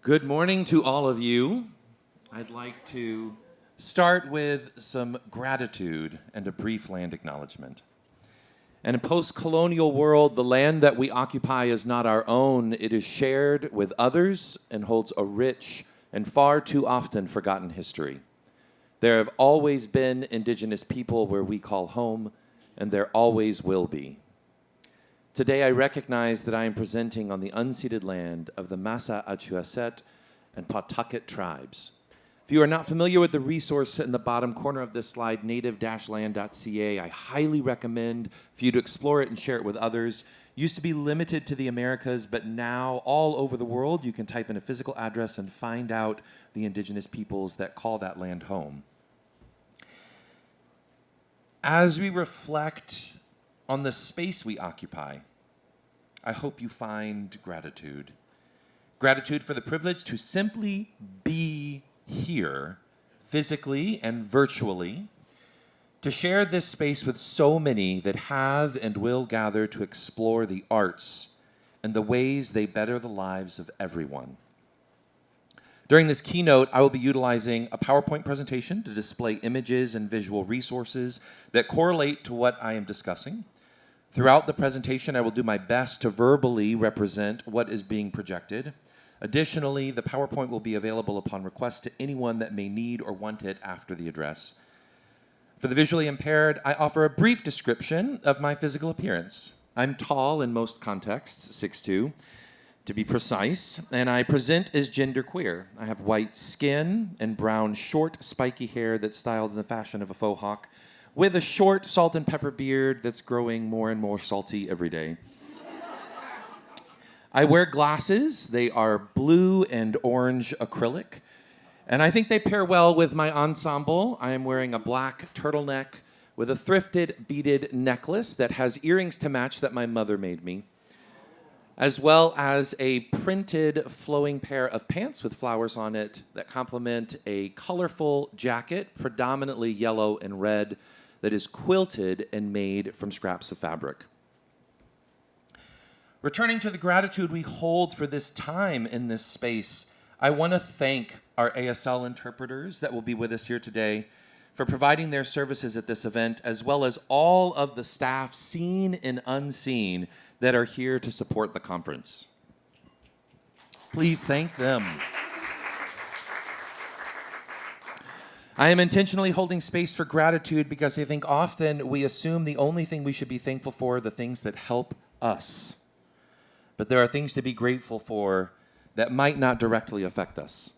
Good morning to all of you. I'd like to start with some gratitude and a brief land acknowledgement. In a post-colonial world, the land that we occupy is not our own. It is shared with others and holds a rich and far too often forgotten history. There have always been indigenous people where we call home, and there always will be. Today, I recognize that I am presenting on the unceded land of the Masa Achuaset and Pawtucket tribes. If you are not familiar with the resource in the bottom corner of this slide, native-land.ca, I highly recommend for you to explore it and share it with others. It used to be limited to the Americas, but now all over the world, you can type in a physical address and find out the indigenous peoples that call that land home. As we reflect on the space we occupy, I hope you find gratitude. Gratitude for the privilege to simply be here, physically and virtually, to share this space with so many that have and will gather to explore the arts and the ways they better the lives of everyone. During this keynote, I will be utilizing a PowerPoint presentation to display images and visual resources that correlate to what I am discussing. Throughout the presentation, I will do my best to verbally represent what is being projected. Additionally, the PowerPoint will be available upon request to anyone that may need or want it after the address. For the visually impaired, I offer a brief description of my physical appearance. I'm tall in most contexts, 6'2", to be precise, and I present as genderqueer. I have white skin and brown, short, spiky hair that's styled in the fashion of a faux hawk, with a short salt and pepper beard that's growing more and more salty every day. I wear glasses. They are blue and orange acrylic, and I think they pair well with my ensemble. I am wearing a black turtleneck with a thrifted beaded necklace that has earrings to match that my mother made me, as well as a printed flowing pair of pants with flowers on it that complement a colorful jacket, predominantly yellow and red, that is quilted and made from scraps of fabric. Returning to the gratitude we hold for this time in this space, I want to thank our ASL interpreters that will be with us here today for providing their services at this event, as well as all of the staff, seen and unseen, that are here to support the conference. Please thank them. I am intentionally holding space for gratitude because I think often we assume the only thing we should be thankful for are the things that help us. But there are things to be grateful for that might not directly affect us.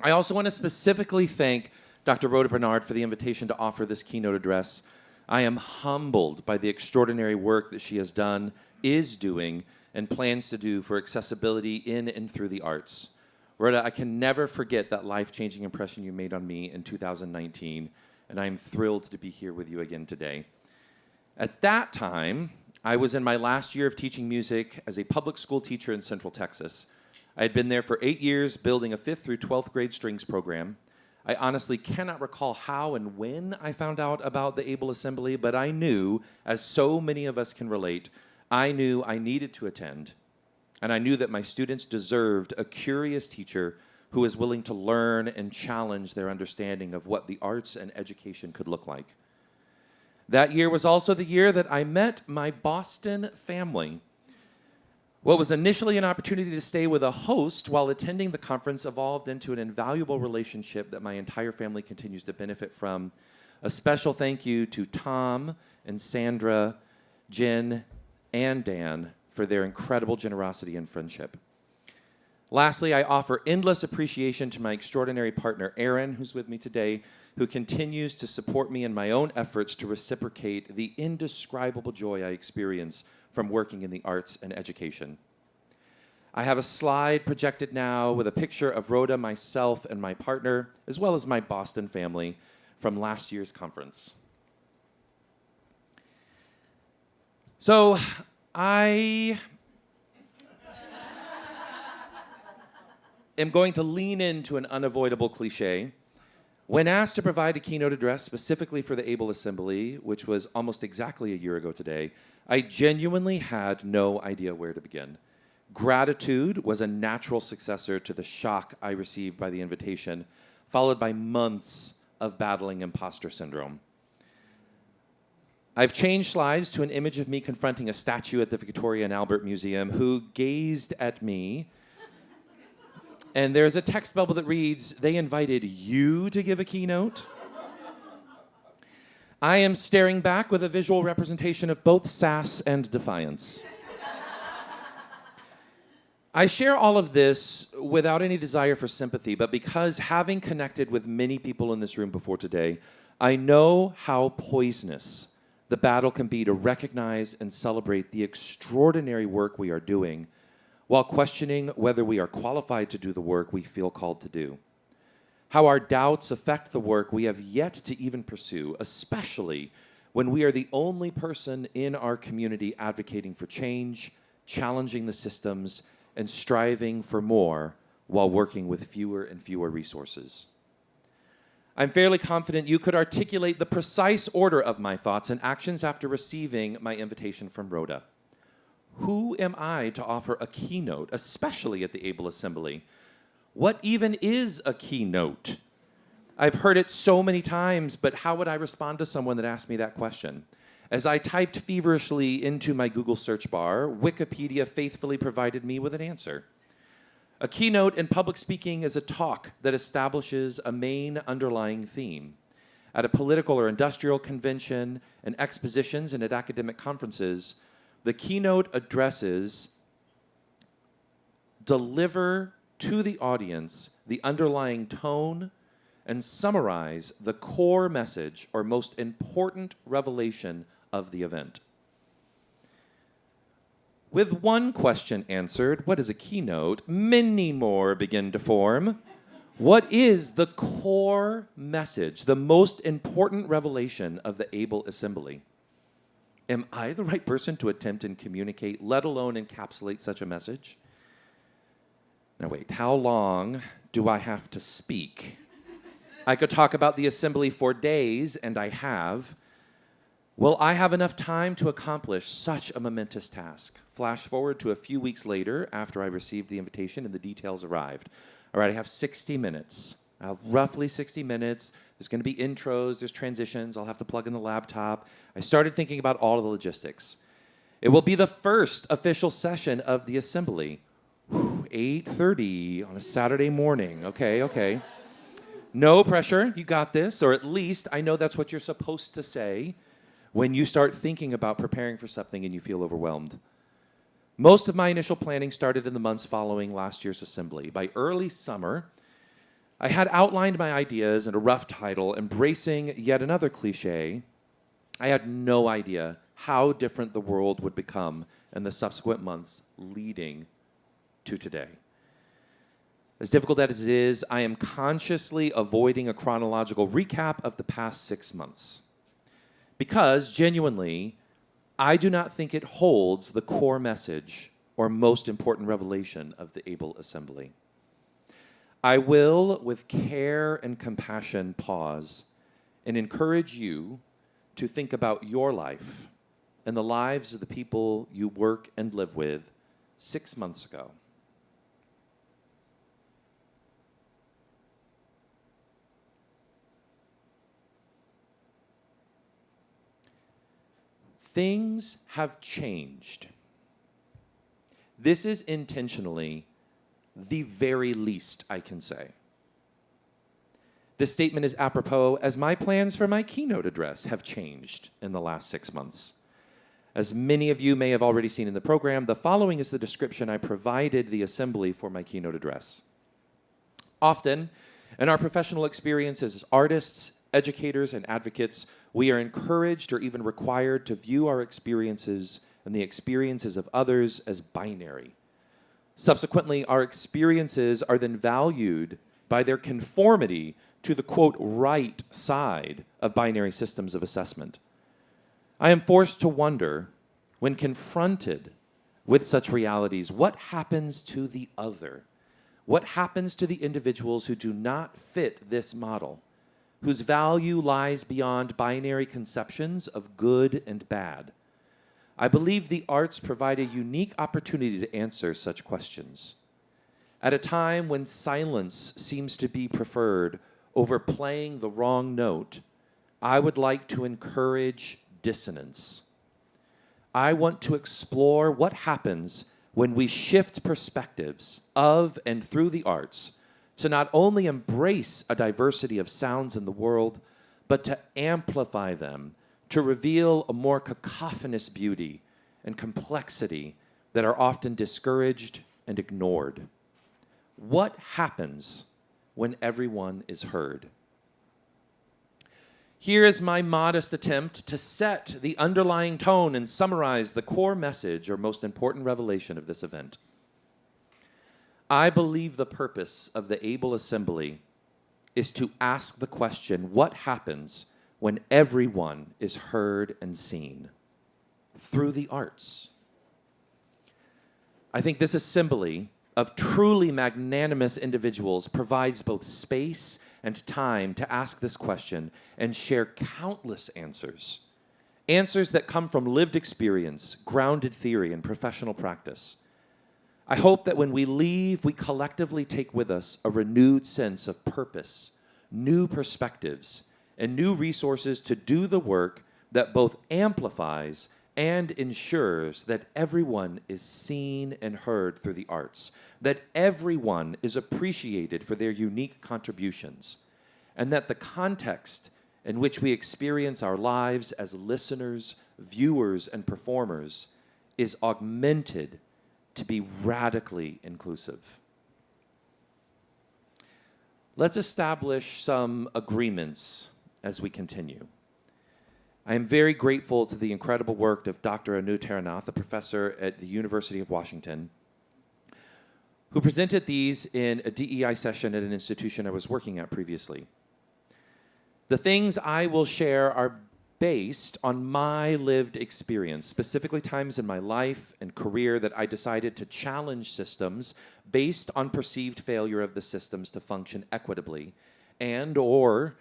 I also want to specifically thank Dr. Rhoda Bernard for the invitation to offer this keynote address. I am humbled by the extraordinary work that she has done, is doing, and plans to do for accessibility in and through the arts. Rhoda, I can never forget that life-changing impression you made on me in 2019, and I'm thrilled to be here with you again today. At that time, I was in my last year of teaching music as a public school teacher in Central Texas. I had been there for 8 years building a 5th through 12th grade strings program. I honestly cannot recall how and when I found out about the Able Assembly, but I knew, as so many of us can relate, I knew I needed to attend. And I knew that my students deserved a curious teacher who was willing to learn and challenge their understanding of what the arts and education could look like. That year was also the year that I met my Boston family. What was initially an opportunity to stay with a host while attending the conference evolved into an invaluable relationship that my entire family continues to benefit from. A special thank you to Tom and Sandra, Jen, and Dan for their incredible generosity and friendship. Lastly, I offer endless appreciation to my extraordinary partner, Aaron, who's with me today, who continues to support me in my own efforts to reciprocate the indescribable joy I experience from working in the arts and education. I have a slide projected now with a picture of Rhoda, myself, and my partner, as well as my Boston family from last year's conference. So I am going to lean into an unavoidable cliche. When asked to provide a keynote address specifically for the Able Assembly, which was almost exactly a year ago today, I genuinely had no idea where to begin. Gratitude was a natural successor to the shock I received by the invitation, followed by months of battling imposter syndrome. I've changed slides to an image of me confronting a statue at the Victoria and Albert Museum who gazed at me. And there's a text bubble that reads, "They invited you to give a keynote?" I am staring back with a visual representation of both sass and defiance. I share all of this without any desire for sympathy, but because having connected with many people in this room before today, I know how poisonous the battle can be to recognize and celebrate the extraordinary work we are doing while questioning whether we are qualified to do the work we feel called to do. How our doubts affect the work we have yet to even pursue, especially when we are the only person in our community advocating for change, challenging the systems, and striving for more while working with fewer and fewer resources. I'm fairly confident you could articulate the precise order of my thoughts and actions after receiving my invitation from Rhoda. Who am I to offer a keynote, especially at the Able Assembly? What even is a keynote? I've heard it so many times, but how would I respond to someone that asked me that question? As I typed feverishly into my Google search bar, Wikipedia faithfully provided me with an answer. A keynote in public speaking is a talk that establishes a main underlying theme. At a political or industrial convention, and expositions, and at academic conferences, the keynote addresses deliver to the audience the underlying tone and summarize the core message or most important revelation of the event. With one question answered, what is a keynote? Many more begin to form. What is the core message, the most important revelation of the Able Assembly? Am I the right person to attempt and communicate, let alone encapsulate such a message? Now wait, how long do I have to speak? I could talk about the assembly for days, and I have. Will I have enough time to accomplish such a momentous task? Flash forward to a few weeks later after I received the invitation and the details arrived. All right, I have 60 minutes. I have roughly 60 minutes. There's going to be intros, there's transitions. I'll have to plug in the laptop. I started thinking about all of the logistics. It will be the first official session of the assembly. 8:30 on a Saturday morning. Okay. No pressure, you got this, or at least I know that's what you're supposed to say when you start thinking about preparing for something and you feel overwhelmed. Most of my initial planning started in the months following last year's assembly. By early summer, I had outlined my ideas and a rough title, embracing yet another cliche. I had no idea how different the world would become in the subsequent months leading to today. As difficult as it is, I am consciously avoiding a chronological recap of the past 6 months. Because, genuinely, I do not think it holds the core message or most important revelation of the Able Assembly. I will, with care and compassion, pause and encourage you to think about your life and the lives of the people you work and live with 6 months ago. Things have changed. This is intentionally the very least I can say. This statement is apropos as my plans for my keynote address have changed in the last 6 months. As many of you may have already seen in the program, the following is the description I provided the assembly for my keynote address. Often, in our professional experience as artists, educators, and advocates, we are encouraged or even required to view our experiences and the experiences of others as binary. Subsequently, our experiences are then valued by their conformity to the, quote, right side of binary systems of assessment. I am forced to wonder, when confronted with such realities, what happens to the other? What happens to the individuals who do not fit this model, whose value lies beyond binary conceptions of good and bad? I believe the arts provide a unique opportunity to answer such questions. At a time when silence seems to be preferred over playing the wrong note, I would like to encourage dissonance. I want to explore what happens when we shift perspectives of and through the arts to not only embrace a diversity of sounds in the world, but to amplify them, to reveal a more cacophonous beauty and complexity that are often discouraged and ignored. What happens when everyone is heard? Here is my modest attempt to set the underlying tone and summarize the core message or most important revelation of this event. I believe the purpose of the Able Assembly is to ask the question, what happens when everyone is heard and seen? Through the arts. I think this assembly of truly magnanimous individuals provides both space and time to ask this question and share countless answers. Answers that come from lived experience, grounded theory, and professional practice. I hope that when we leave, we collectively take with us a renewed sense of purpose, new perspectives, and new resources to do the work that both amplifies and ensures that everyone is seen and heard through the arts, that everyone is appreciated for their unique contributions, and that the context in which we experience our lives as listeners, viewers, and performers is augmented to be radically inclusive. Let's establish some agreements as we continue. I am very grateful to the incredible work of Dr. Anu Taranath, a professor at the University of Washington, who presented these in a DEI session at an institution I was working at previously. The things I will share are based on my lived experience, specifically times in my life and career that I decided to challenge systems based on perceived failure of the systems to function equitably, and or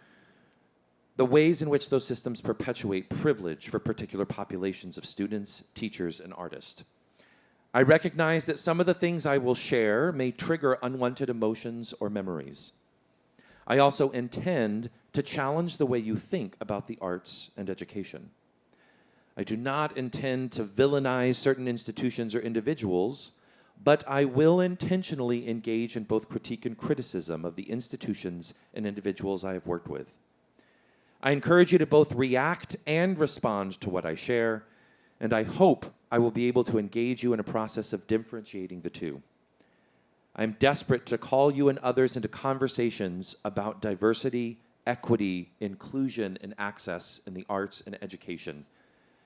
the ways in which those systems perpetuate privilege for particular populations of students, teachers, and artists. I recognize that some of the things I will share may trigger unwanted emotions or memories. I also intend to challenge the way you think about the arts and education. I do not intend to villainize certain institutions or individuals, but I will intentionally engage in both critique and criticism of the institutions and individuals I have worked with. I encourage you to both react and respond to what I share, and I hope I will be able to engage you in a process of differentiating the two. I'm desperate to call you and others into conversations about diversity, equity, inclusion, and access in the arts and education.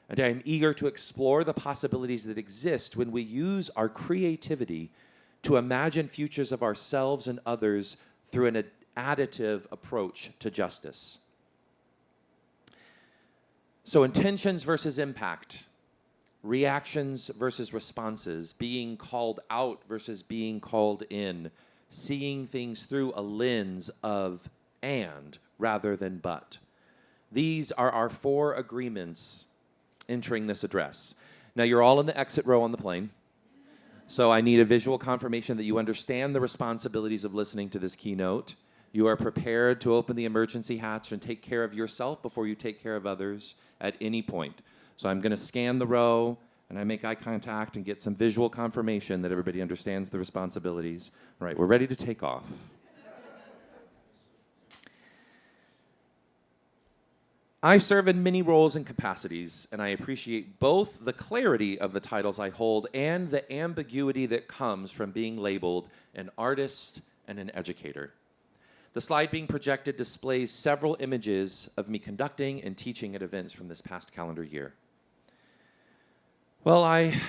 And I am eager to explore the possibilities that exist when we use our creativity to imagine futures of ourselves and others through an additive approach to justice. So intentions versus impact, reactions versus responses, being called out versus being called in, seeing things through a lens of and rather than but. These are our 4 agreements entering this address. Now, you're all in the exit row on the plane, so I need a visual confirmation that you understand the responsibilities of listening to this keynote. You are prepared to open the emergency hatch and take care of yourself before you take care of others at any point. So I'm going to scan the row, and I make eye contact and get some visual confirmation that everybody understands the responsibilities. All right, we're ready to take off. I serve in many roles and capacities, and I appreciate both the clarity of the titles I hold and the ambiguity that comes from being labeled an artist and an educator. The slide being projected displays several images of me conducting and teaching at events from this past calendar year. Well, I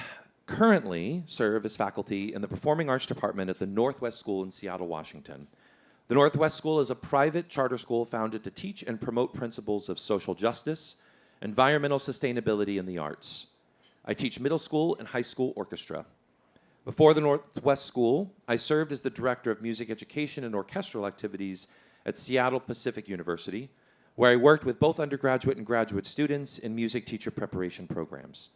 currently serve as faculty in the Performing Arts Department at the Northwest School in Seattle, Washington. The Northwest School is a private charter school founded to teach and promote principles of social justice, environmental sustainability, and the arts. I teach middle school and high school orchestra. Before the Northwest School, I served as the director of music education and orchestral activities at Seattle Pacific University, where I worked with both undergraduate and graduate students in music teacher preparation programs.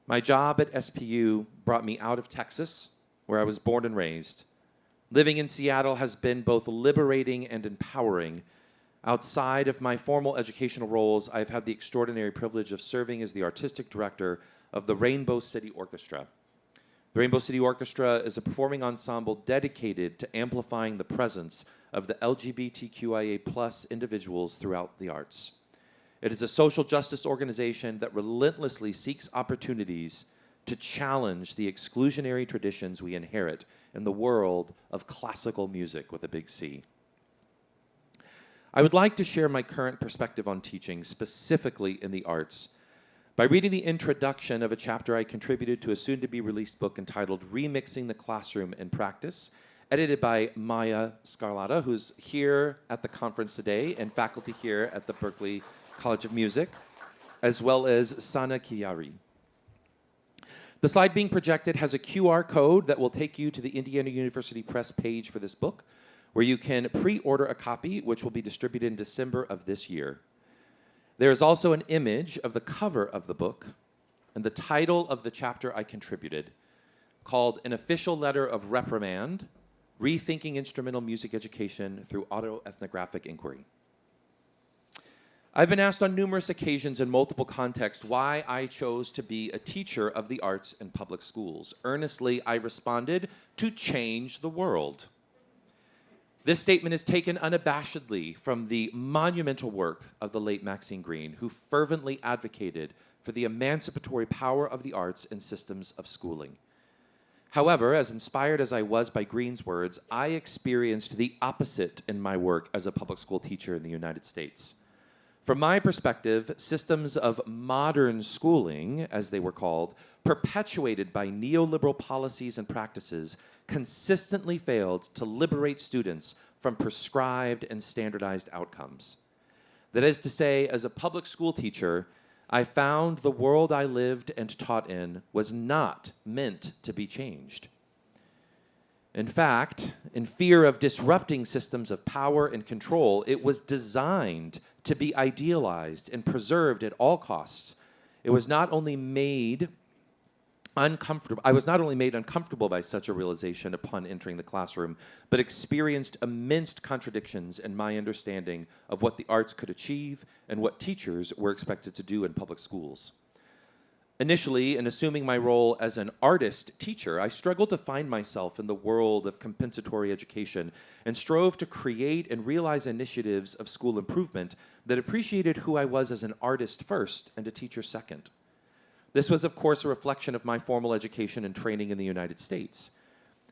My job at SPU brought me out of Texas, where I was born and raised. Living in Seattle has been both liberating and empowering. Outside of my formal educational roles, I've had the extraordinary privilege of serving as the artistic director of the Rainbow City Orchestra. The Rainbow City Orchestra is a performing ensemble dedicated to amplifying the presence of the LGBTQIA+ individuals throughout the arts. It is a social justice organization that relentlessly seeks opportunities to challenge the exclusionary traditions we inherit in the world of classical music with a big C. I would like to share my current perspective on teaching, specifically in the arts, by reading the introduction of a chapter I contributed to a soon-to-be-released book entitled Remixing the Classroom in Practice, edited by Maya Scarlata, who's here at the conference today and faculty here at the Berklee College of Music, as well as Sana Kiyari. The slide being projected has a QR code that will take you to the Indiana University Press page for this book, where you can pre-order a copy, which will be distributed in December of this year. There is also an image of the cover of the book and the title of the chapter I contributed, called An Official Letter of Reprimand, Rethinking Instrumental Music Education Through Autoethnographic Inquiry. I've been asked on numerous occasions in multiple contexts why I chose to be a teacher of the arts in public schools. Earnestly, I responded, to change the world. This statement is taken unabashedly from the monumental work of the late Maxine Greene, who fervently advocated for the emancipatory power of the arts in systems of schooling. However, as inspired as I was by Greene's words, I experienced the opposite in my work as a public school teacher in the United States. From my perspective, systems of modern schooling, as they were called, perpetuated by neoliberal policies and practices, consistently failed to liberate students from prescribed and standardized outcomes. That is to say, as a public school teacher, I found the world I lived and taught in was not meant to be changed. In fact, in fear of disrupting systems of power and control, it was designed to be idealized and preserved at all costs. I was not only made uncomfortable by such a realization upon entering the classroom, but experienced immense contradictions in my understanding of what the arts could achieve and what teachers were expected to do in public schools. Initially, in assuming my role as an artist teacher, I struggled to find myself in the world of compensatory education and strove to create and realize initiatives of school improvement that appreciated who I was as an artist first and a teacher second. This was, of course, a reflection of my formal education and training in the United States.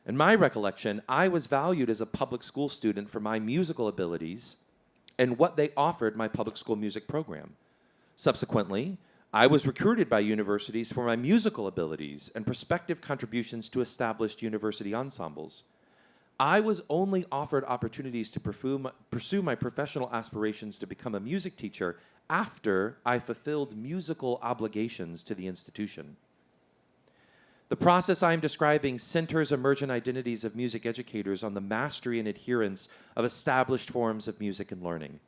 In my recollection, I was valued as a public school student for my musical abilities and what they offered my public school music program. Subsequently, I was recruited by universities for my musical abilities and prospective contributions to established university ensembles. I was only offered opportunities to pursue my professional aspirations to become a music teacher after I fulfilled musical obligations to the institution. The process I am describing centers emergent identities of music educators on the mastery and adherence of established forms of music and learning.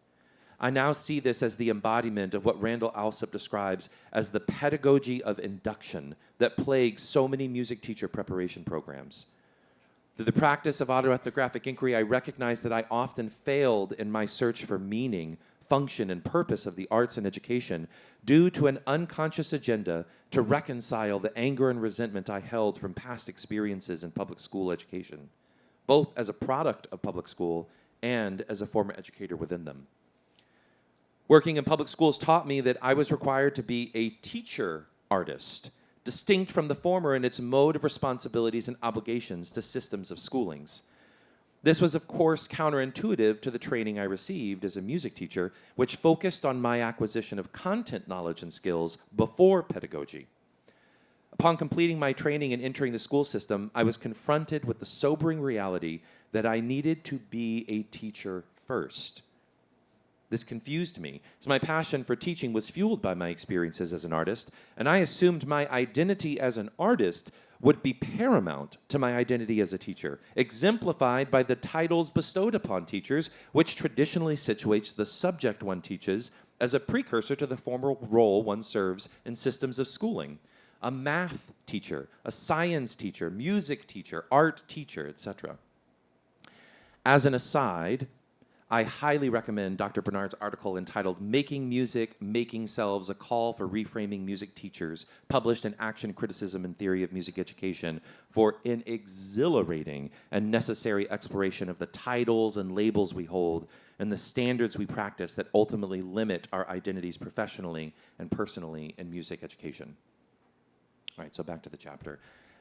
I now see this as the embodiment of what Randall Alsop describes as the pedagogy of induction that plagues so many music teacher preparation programs. Through the practice of autoethnographic inquiry, I recognize that I often failed in my search for meaning, function, and purpose of the arts and education due to an unconscious agenda to reconcile the anger and resentment I held from past experiences in public school education, both as a product of public school and as a former educator within them. Working in public schools taught me that I was required to be a teacher artist, distinct from the former in its mode of responsibilities and obligations to systems of schoolings. This was, of course, counterintuitive to the training I received as a music teacher, which focused on my acquisition of content knowledge and skills before pedagogy. Upon completing my training and entering the school system, I was confronted with the sobering reality that I needed to be a teacher first. This confused me, as my passion for teaching was fueled by my experiences as an artist, and I assumed my identity as an artist would be paramount to my identity as a teacher, exemplified by the titles bestowed upon teachers, which traditionally situates the subject one teaches as a precursor to the formal role one serves in systems of schooling. a math teacher, a science teacher, music teacher, art teacher, etc. As an aside, I highly recommend Dr. Bernard's article entitled Making Music, Making Selves, A Call for Reframing Music Teachers, published in Action, Criticism, and Theory of Music Education, for an exhilarating and necessary exploration of the titles and labels we hold and the standards we practice that ultimately limit our identities professionally and personally in music education. All right, so back to the chapter.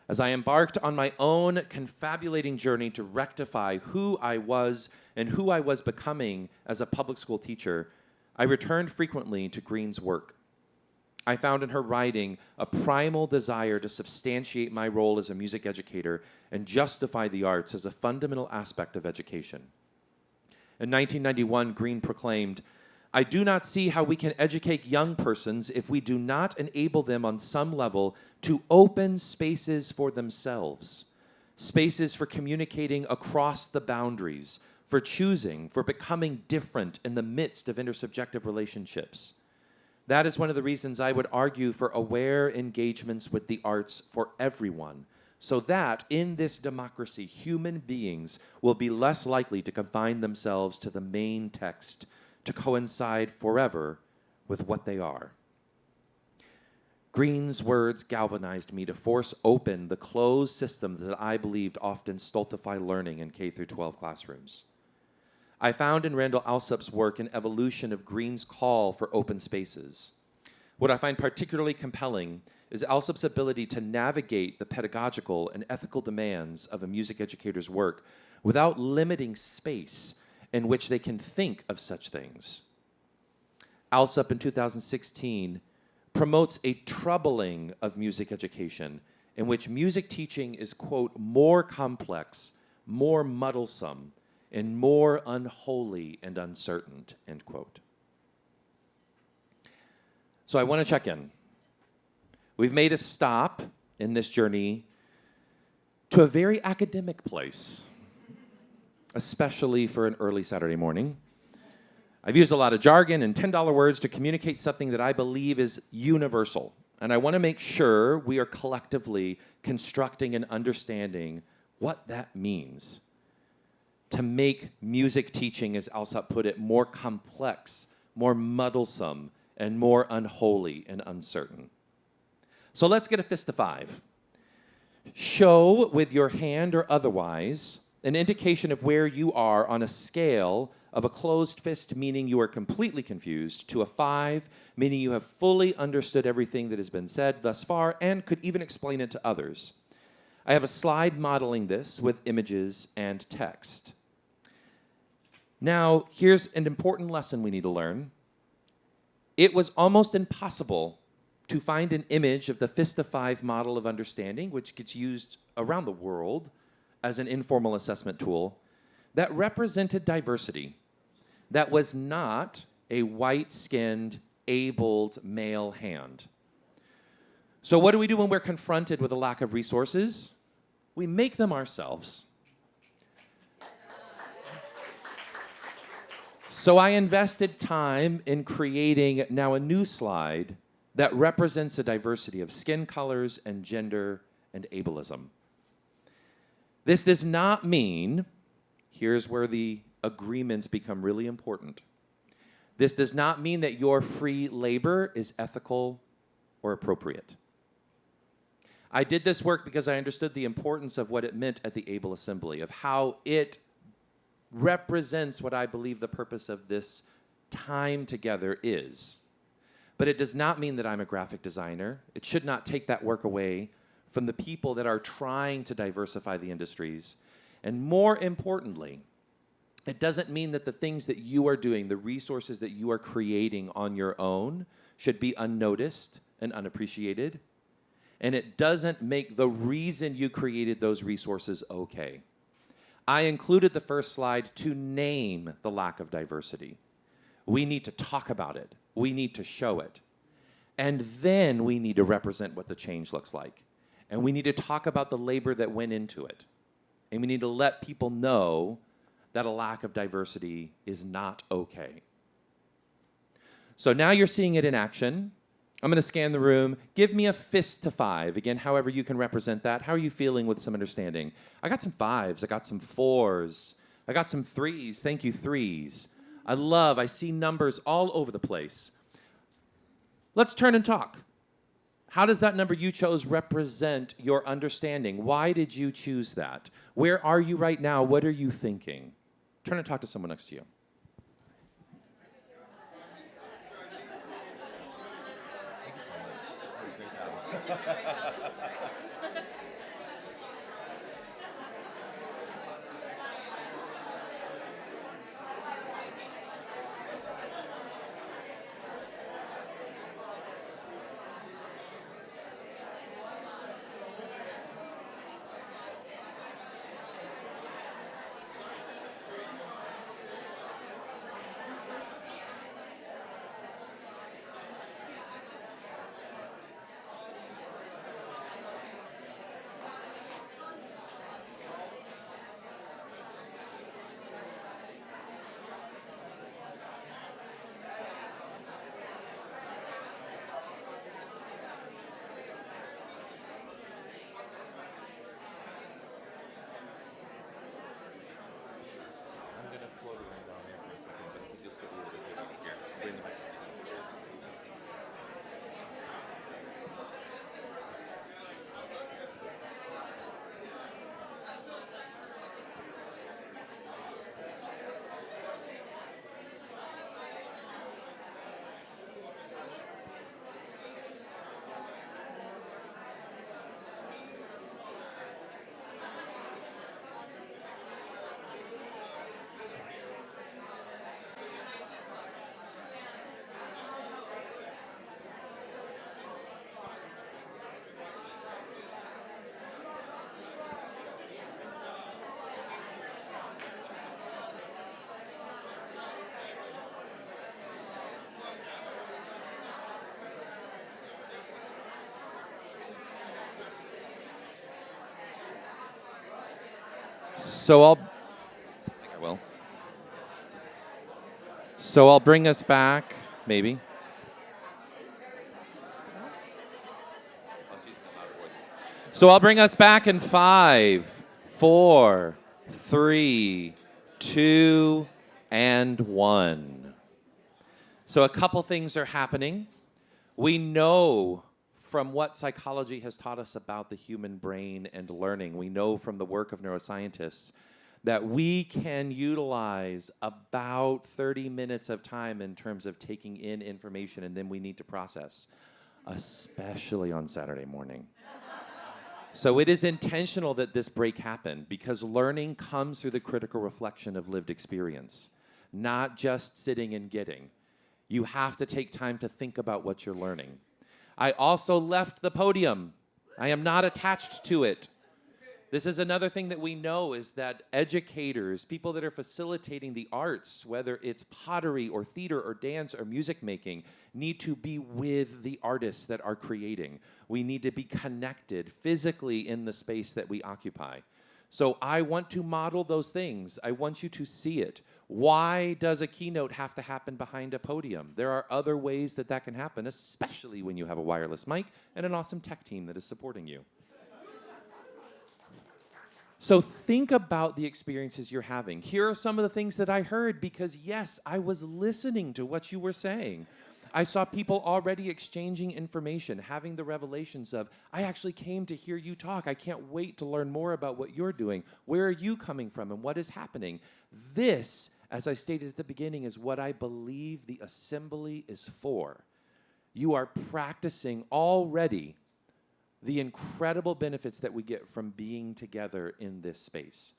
As I embarked on my own confabulating journey to rectify who I was and who I was becoming as a public school teacher, I returned frequently to Green's work. I found in her writing a primal desire to substantiate my role as a music educator and justify the arts as a fundamental aspect of education. In 1991, Green proclaimed, "I do not see how we can educate young persons if we do not enable them on some level to open spaces for themselves, spaces for communicating across the boundaries, for choosing, for becoming different in the midst of intersubjective relationships. That is one of the reasons I would argue for aware engagements with the arts for everyone, so that in this democracy, human beings will be less likely to confine themselves to the main text, to coincide forever with what they are." Green's words galvanized me to force open the closed system that I believed often stultify learning in K-12 classrooms. I found in Randall Alsop's work an evolution of Green's call for open spaces. What I find particularly compelling is Alsop's ability to navigate the pedagogical and ethical demands of a music educator's work without limiting space in which they can think of such things. Alsop in 2016 promotes a troubling of music education in which music teaching is, quote, more complex, more muddlesome, and more unholy and uncertain, end quote. So I want to check in. We've made a stop in this journey to a very academic place, especially for an early Saturday morning. I've used a lot of jargon and $10 words to communicate something that I believe is universal. And I want to make sure we are collectively constructing and understanding what that means to make music teaching, as Alsop put it, more complex, more muddlesome, and more unholy and uncertain. So let's get a fist of five. Show with your hand or otherwise an indication of where you are on a scale of a closed fist, meaning you are completely confused, to a 5, meaning you have fully understood everything that has been said thus far and could even explain it to others. I have a slide modeling this with images and text. Now, here's an important lesson we need to learn. It was almost impossible to find an image of the fist of 5 model of understanding, which gets used around the world as an informal assessment tool, that represented diversity, that was not a white-skinned, abled male hand. So what do we do when we're confronted with a lack of resources? We make them ourselves. So I invested time in creating now a new slide that represents a diversity of skin colors and gender and ableism. This does not mean, here's where the agreements become really important. This does not mean that your free labor is ethical or appropriate. I did this work because I understood the importance of what it meant at the Able Assembly, of how it represents what I believe the purpose of this time together is. But it does not mean that I'm a graphic designer. It should not take that work away from the people that are trying to diversify the industries. And more importantly, it doesn't mean that the things that you are doing, the resources that you are creating on your own, should be unnoticed and unappreciated. And it doesn't make the reason you created those resources okay. I included the first slide to name the lack of diversity. We need to talk about it. We need to show it. And then we need to represent what the change looks like. And we need to talk about the labor that went into it. And we need to let people know that a lack of diversity is not okay. So now you're seeing it in action. I'm going to scan the room. Give me a fist to 5. Again, however you can represent that. How are you feeling with some understanding? I got some 5s. I got some 4s. I got some 3s. Thank you, 3s. I see numbers all over the place. Let's turn and talk. How does that number you chose represent your understanding? Why did you choose that? Where are you right now? What are you thinking? Turn and talk to someone next to you. I think I will. So I'll bring us back, maybe. So I'll bring us back in 5, 4, 3, 2, and 1. So a couple things are happening. We know from what psychology has taught us about the human brain and learning, we know from the work of neuroscientists that we can utilize about 30 minutes of time in terms of taking in information, and then we need to process, especially on Saturday morning. So it is intentional that this break happen because learning comes through the critical reflection of lived experience, not just sitting and getting. You have to take time to think about what you're learning. I also left the podium. I am not attached to it. This is another thing that we know is that educators, people that are facilitating the arts, whether it's pottery or theater or dance or music making, need to be with the artists that are creating. We need to be connected physically in the space that we occupy. So I want to model those things. I want you to see it. Why does a keynote have to happen behind a podium? There are other ways that that can happen, especially when you have a wireless mic and an awesome tech team that is supporting you. So think about the experiences you're having. Here are some of the things that I heard because, yes, I was listening to what you were saying. I saw people already exchanging information, having the revelations of, I actually came to hear you talk. I can't wait to learn more about what you're doing. Where are you coming from and what is happening? This, as I stated at the beginning, is what I believe the assembly is for. You are practicing already the incredible benefits that we get from being together in this space.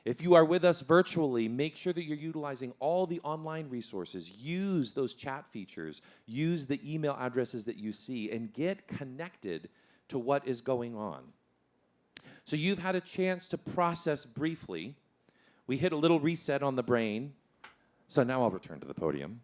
If you are with us virtually, make sure that you're utilizing all the online resources. Use those chat features. Use the email addresses that you see and get connected to what is going on. So you've had a chance to process briefly. We hit a little reset on the brain. So now I'll return to the podium.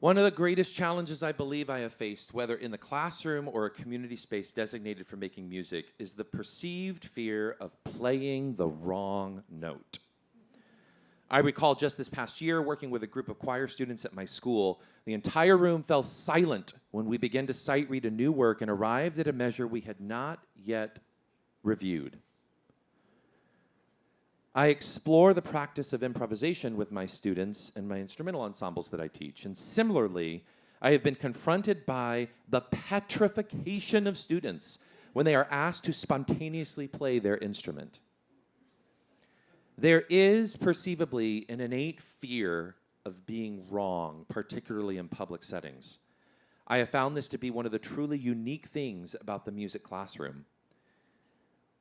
One of the greatest challenges I believe I have faced, whether in the classroom or a community space designated for making music, is the perceived fear of playing the wrong note. I recall just this past year working with a group of choir students at my school. The entire room fell silent when we began to sight read a new work and arrived at a measure we had not yet reviewed. I explore the practice of improvisation with my students and my instrumental ensembles that I teach. And similarly, I have been confronted by the petrification of students when they are asked to spontaneously play their instrument. There is perceivably an innate fear of being wrong, particularly in public settings. I have found this to be one of the truly unique things about the music classroom.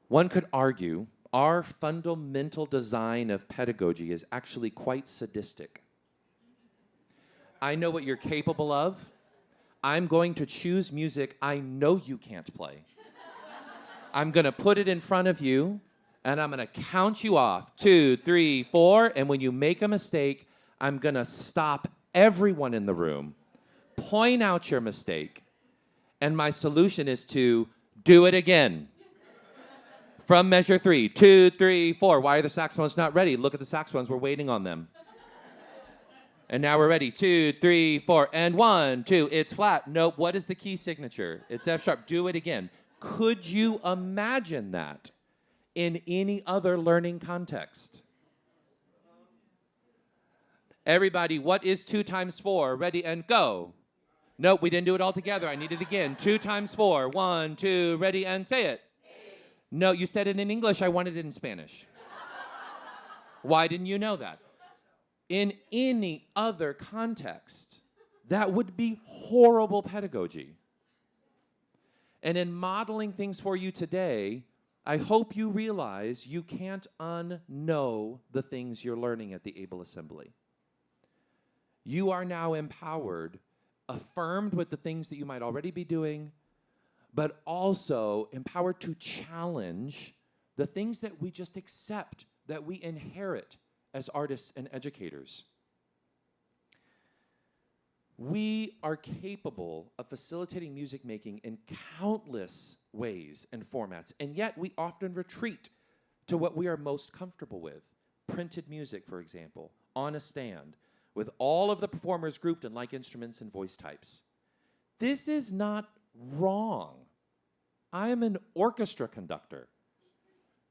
One could argue our fundamental design of pedagogy is actually quite sadistic. I know what you're capable of. I'm going to choose music I know you can't play. I'm going to put it in front of you, and I'm going to count you off. 2, 3, 4, and when you make a mistake, I'm going to stop everyone in the room, point out your mistake, and my solution is to do it again. From measure 3, 2, 3, 4. Why are the saxophones not ready? Look at the saxophones. We're waiting on them. And now we're ready. 2, 3, 4. And 1, 2. It's flat. Nope. What is the key signature? It's F sharp. Do it again. Could you imagine that in any other learning context? Everybody, what is 2 times 4? Ready and go. Nope, we didn't do it all together. I need it again. 2 times 4. 1, 2. Ready and say it. No, you said it in English. I wanted it in Spanish. Why didn't you know that? In any other context, that would be horrible pedagogy. And in modeling things for you today, I hope you realize you can't unknow the things you're learning at the Able Assembly. You are now empowered, affirmed with the things that you might already be doing, but also empowered to challenge the things that we just accept, that we inherit as artists and educators. We are capable of facilitating music making in countless ways and formats, and yet we often retreat to what we are most comfortable with. Printed music, for example, on a stand, with all of the performers grouped in like instruments and voice types. This is not wrong. I am an orchestra conductor.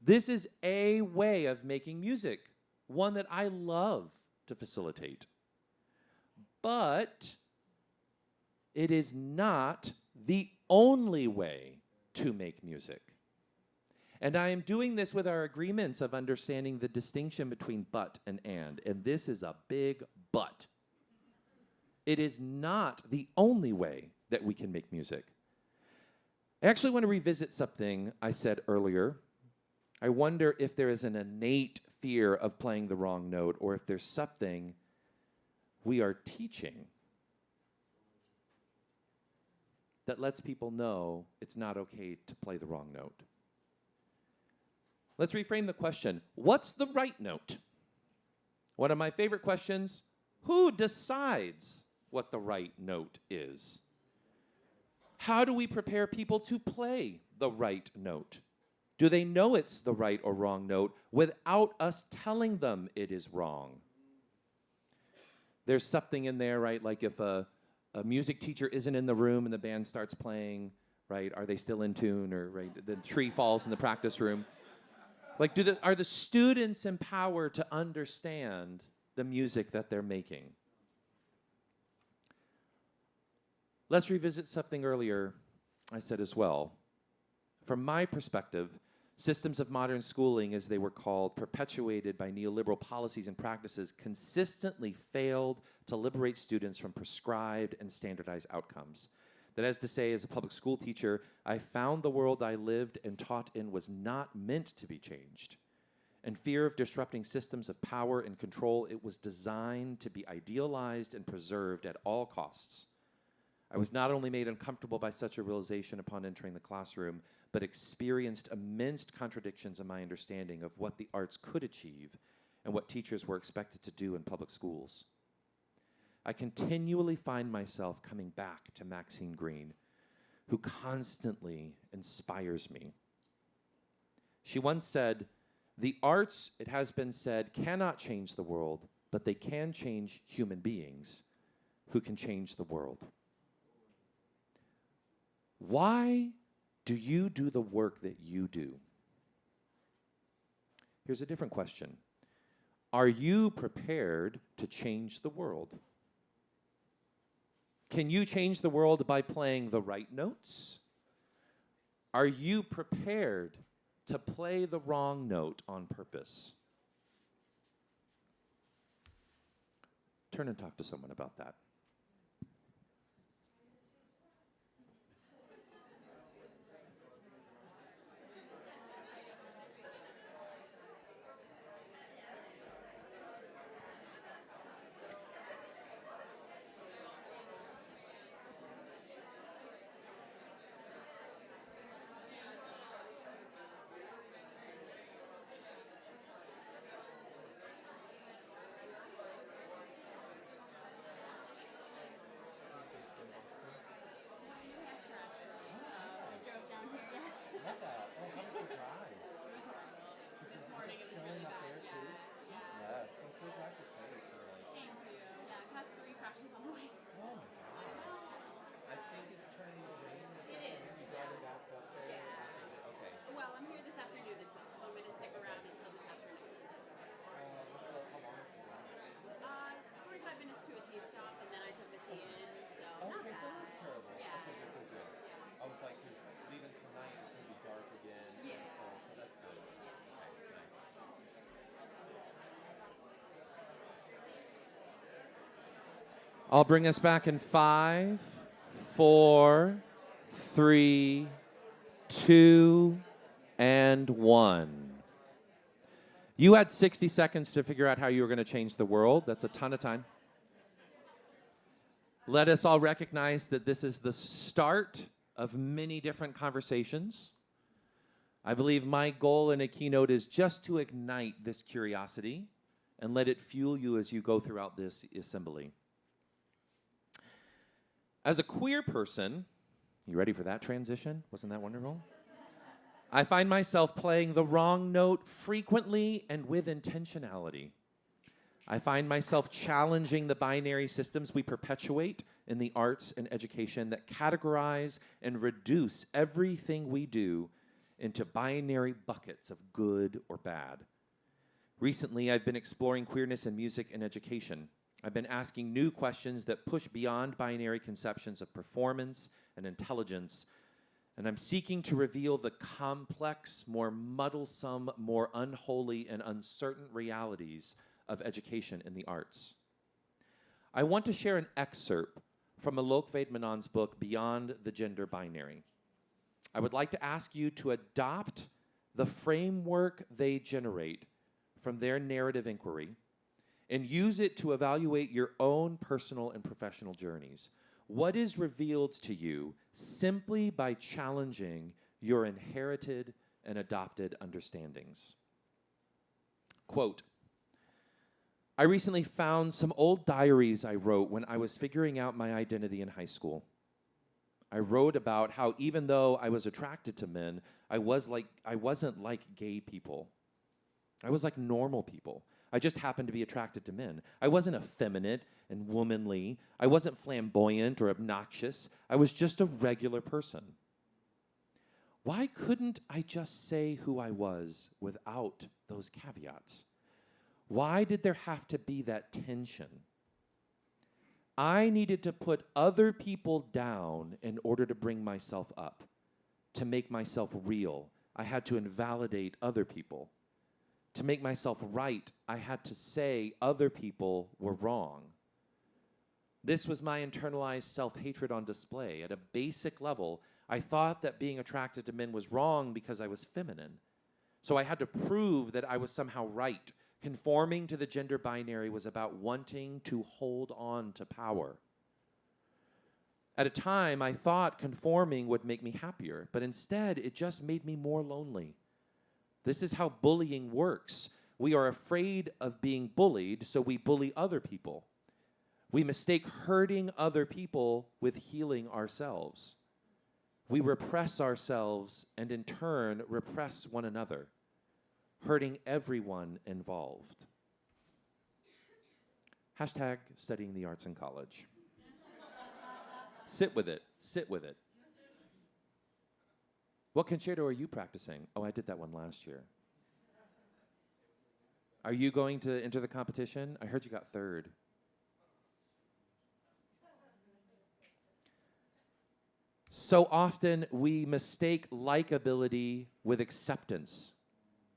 This is a way of making music, one that I love to facilitate. But it is not the only way to make music. And I am doing this with our agreements of understanding the distinction between but and this is a big but. It is not the only way that we can make music. I actually want to revisit something I said earlier. I wonder if there is an innate fear of playing the wrong note, or if there's something we are teaching that lets people know it's not okay to play the wrong note. Let's reframe the question. What's the right note? One of my favorite questions, who decides what the right note is? How do we prepare people to play the right note? Do they know it's the right or wrong note without us telling them it is wrong? There's something in there, right? Like if a music teacher isn't in the room and the band starts playing, right? Are they still in tune, or right? The tree falls in the practice room. Like, are the students empowered to understand the music that they're making? Let's revisit something earlier I said as well. From my perspective, systems of modern schooling, as they were called, perpetuated by neoliberal policies and practices, consistently failed to liberate students from prescribed and standardized outcomes. That is to say, as a public school teacher, I found the world I lived and taught in was not meant to be changed. In fear of disrupting systems of power and control, it was designed to be idealized and preserved at all costs. I was not only made uncomfortable by such a realization upon entering the classroom, but experienced immense contradictions in my understanding of what the arts could achieve and what teachers were expected to do in public schools. I continually find myself coming back to Maxine Greene, who constantly inspires me. She once said, The arts, it has been said, cannot change the world, but they can change human beings who can change the world. Why do you do the work that you do? Here's a different question. Are you prepared to change the world? Can you change the world by playing the right notes? Are you prepared to play the wrong note on purpose? Turn and talk to someone about that. Love that. Oh, how was the drive? It was horrible. This morning it was Snowing really up bad. there too? Yeah. Yes, I'm so glad to say it. Thank you. Yeah, it has 3 crashes on the way. Oh my gosh. I think it's turning to rain this It is, afternoon. You yeah. driving back up there? Yeah. Okay. Well, I'm here this afternoon as well, so I'm going to stick around until this afternoon. How long is the drive? 45 minutes to a tea stop, and then I took the tea in, so not Okay, so bad. that's terrible. Yeah. Okay, good. I was like, because leaving tonight, it's going to be dark again. Yeah. And cold, so that's good. Yeah. Okay, nice. I'll bring us back in 5, 4, 3, 2, and 1. You had 60 seconds to figure out how you were going to change the world. That's a ton of time. Let us all recognize that this is the start of many different conversations. I believe my goal in a keynote is just to ignite this curiosity and let it fuel you as you go throughout this assembly. As a queer person, you ready for that transition? Wasn't that wonderful? I find myself playing the wrong note frequently and with intentionality. I find myself challenging the binary systems we perpetuate in the arts and education that categorize and reduce everything we do into binary buckets of good or bad. Recently, I've been exploring queerness in music and education. I've been asking new questions that push beyond binary conceptions of performance and intelligence, and I'm seeking to reveal the complex, more muddlesome, more unholy, and uncertain realities of education in the arts. I want to share an excerpt from Alok Vaidmanand's book, Beyond the Gender Binary. I would like to ask you to adopt the framework they generate from their narrative inquiry and use it to evaluate your own personal and professional journeys. What is revealed to you simply by challenging your inherited and adopted understandings? Quote, I recently found some old diaries I wrote when I was figuring out my identity in high school. I wrote about how even though I was attracted to men, I wasn't like gay people. I was like normal people. I just happened to be attracted to men. I wasn't effeminate and womanly. I wasn't flamboyant or obnoxious. I was just a regular person. Why couldn't I just say who I was without those caveats? Why did there have to be that tension? I needed to put other people down in order to bring myself up, to make myself real. I had to invalidate other people. To make myself right, I had to say other people were wrong. This was my internalized self-hatred on display. At a basic level, I thought that being attracted to men was wrong because I was feminine. So I had to prove that I was somehow right. Conforming to the gender binary was about wanting to hold on to power. At a time, I thought conforming would make me happier, but instead, it just made me more lonely. This is how bullying works. We are afraid of being bullied, so we bully other people. We mistake hurting other people with healing ourselves. We repress ourselves and in turn repress one another. hurting everyone involved. Hashtag studying the arts in college. Sit with it. Sit with it. What concerto are you practicing? Oh, I did that one last year. Are you going to enter the competition? I heard you got third. So often we mistake likability with acceptance.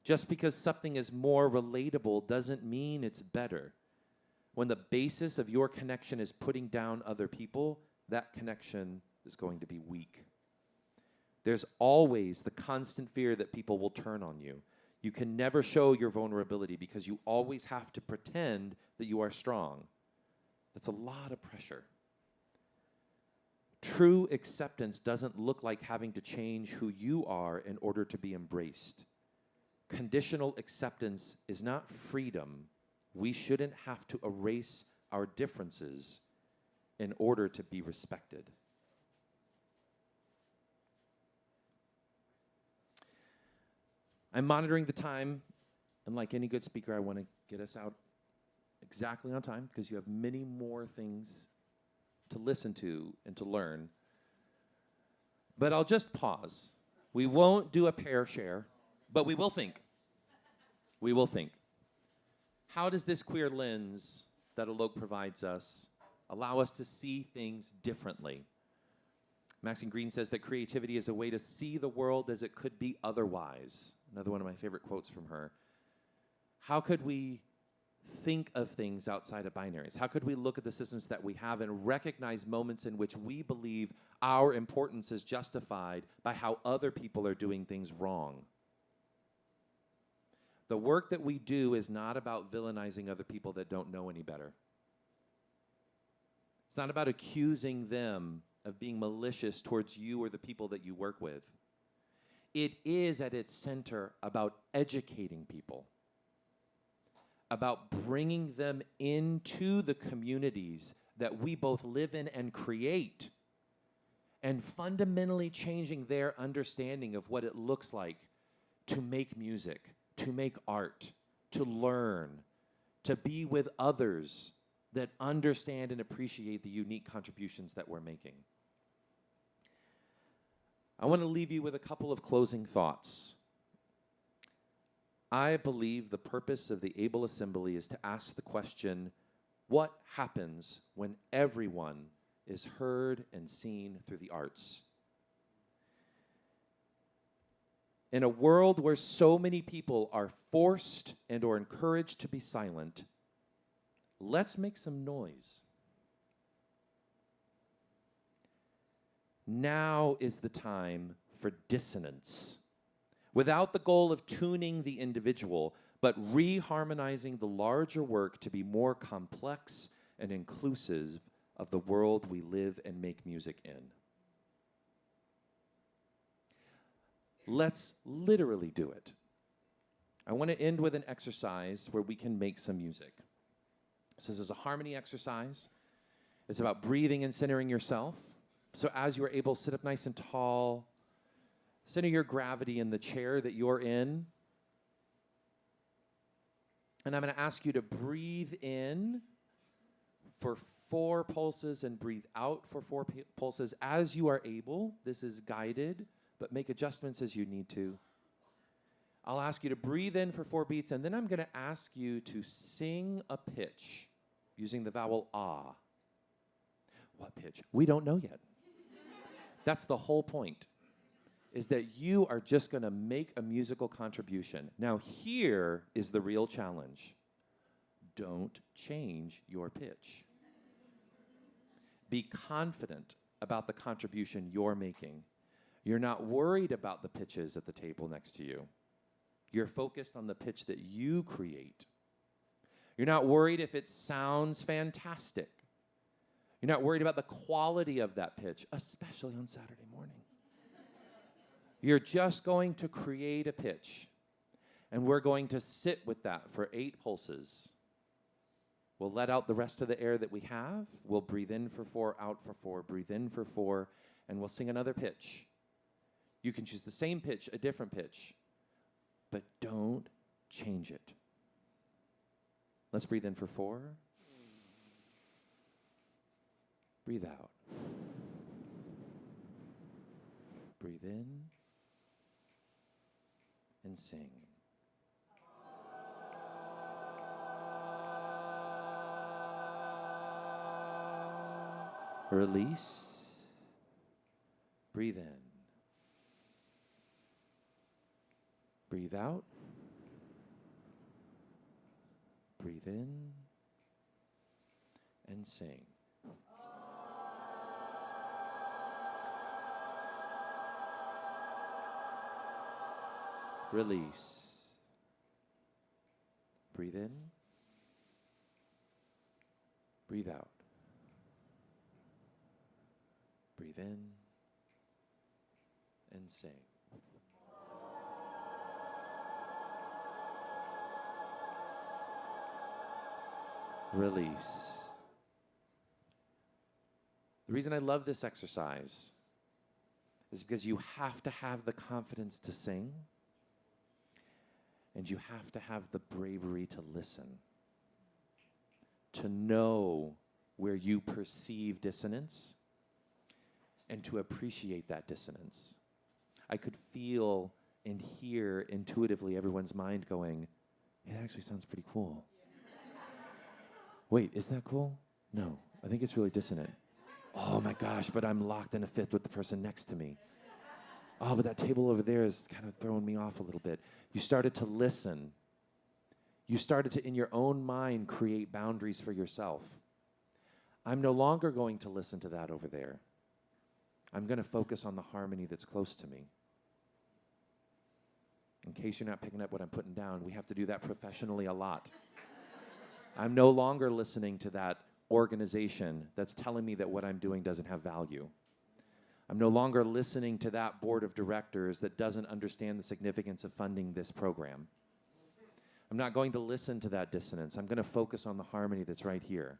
Just because something is more relatable doesn't mean it's better. When the basis of your connection is putting down other people, that connection is going to be weak. There's always the constant fear that people will turn on you. You can never show your vulnerability because you always have to pretend that you are strong. That's a lot of pressure. True acceptance doesn't look like having to change who you are in order to be embraced. Conditional acceptance is not freedom. We shouldn't have to erase our differences in order to be respected. I'm monitoring the time, and like any good speaker, I want to get us out exactly on time because you have many more things to listen to and to learn. But I'll just pause. We won't do a pair share, but we will think. We will think. How does this queer lens that Alok provides us allow us to see things differently? Maxine Green says that creativity is a way to see the world as it could be otherwise. Another one of my favorite quotes from her. How could we think of things outside of binaries? How could we look at the systems that we have and recognize moments in which we believe our importance is justified by how other people are doing things wrong? The work that we do is not about villainizing other people that don't know any better. It's not about accusing them of being malicious towards you or the people that you work with. It is at its center about educating people, about bringing them into the communities that we both live in and create, and fundamentally changing their understanding of what it looks like to make music, to make art, to learn, to be with others that understand and appreciate the unique contributions that we're making. I want to leave you with a couple of closing thoughts. I believe the purpose of the Able Assembly is to ask the question, what happens when everyone is heard and seen through the arts? In a world where so many people are forced and or encouraged to be silent, let's make some noise. Now is the time for dissonance. Without the goal of tuning the individual, but reharmonizing the larger work to be more complex and inclusive of the world we live and make music in. Let's literally do it. I want to end with an exercise where we can make some music. So this is a harmony exercise. It's about breathing and centering yourself. So as you are able, sit up nice and tall. Center your gravity in the chair that you're in. And I'm going to ask you to breathe in for 4 pulses and breathe out for 4 pulses as you are able. This is guided, but make adjustments as you need to. I'll ask you to breathe in for 4 beats, and then I'm going to ask you to sing a pitch using the vowel ah. What pitch? We don't know yet. That's the whole point, is that you are just going to make a musical contribution. Now, here is the real challenge. Don't change your pitch. Be confident about the contribution you're making. You're not worried about the pitches at the table next to you. You're focused on the pitch that you create. You're not worried if it sounds fantastic. You're not worried about the quality of that pitch, especially on Saturday morning. You're just going to create a pitch, and we're going to sit with that for 8 pulses. We'll let out the rest of the air that we have. We'll breathe in for 4, out for 4, breathe in for 4, and we'll sing another pitch. You can choose the same pitch, a different pitch, but don't change it. Let's breathe in for 4. Breathe out. Breathe in and sing. Release. Breathe in. Breathe out. Breathe in and sing. Release. Breathe in. Breathe out. Breathe in and sing. Release. The reason I love this exercise is because you have to have the confidence to sing, and you have to have the bravery to listen, to know where you perceive dissonance, and to appreciate that dissonance. I could feel and hear intuitively everyone's mind going, hey, that actually sounds pretty cool. Wait, is that cool? No, I think it's really dissonant. Oh my gosh, but I'm locked in a fifth with the person next to me. Oh, but that table over there is kind of throwing me off a little bit. You started to listen. You started to, in your own mind, create boundaries for yourself. I'm no longer going to listen to that over there. I'm going to focus on the harmony that's close to me. In case you're not picking up what I'm putting down, we have to do that professionally a lot. I'm no longer listening to that organization that's telling me that what I'm doing doesn't have value. I'm no longer listening to that board of directors that doesn't understand the significance of funding this program. I'm not going to listen to that dissonance. I'm going to focus on the harmony that's right here.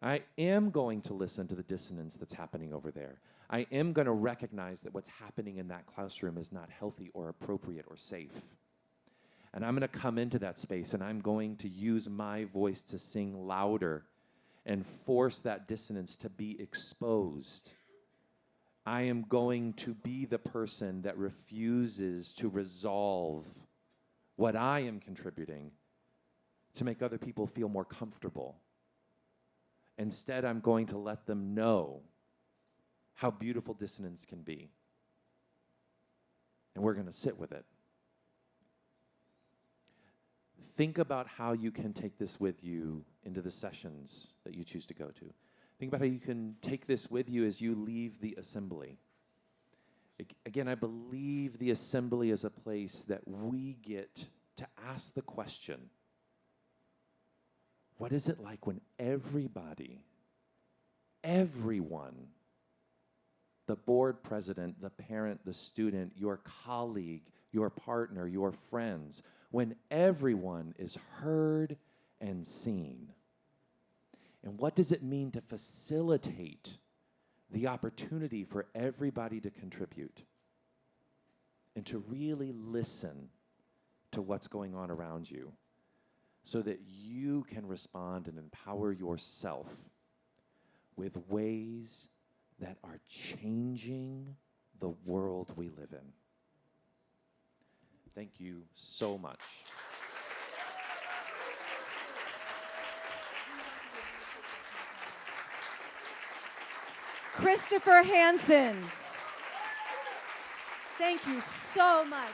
I am going to listen to the dissonance that's happening over there. I am going to recognize that what's happening in that classroom is not healthy or appropriate or safe. And I'm going to come into that space and I'm going to use my voice to sing louder and force that dissonance to be exposed. I am going to be the person that refuses to resolve what I am contributing to make other people feel more comfortable. Instead, I'm going to let them know how beautiful dissonance can be. And we're going to sit with it. Think about how you can take this with you into the sessions that you choose to go to. Think about how you can take this with you as you leave the assembly. Again, I believe the assembly is a place that we get to ask the question, what is it like when everybody, everyone, the board president, the parent, the student, your colleague, your partner, your friends, when everyone is heard and seen? And what does it mean to facilitate the opportunity for everybody to contribute and to really listen to what's going on around you so that you can respond and empower yourself with ways that are changing the world we live in? Thank you so much. Christopher Hanson. Thank you so much.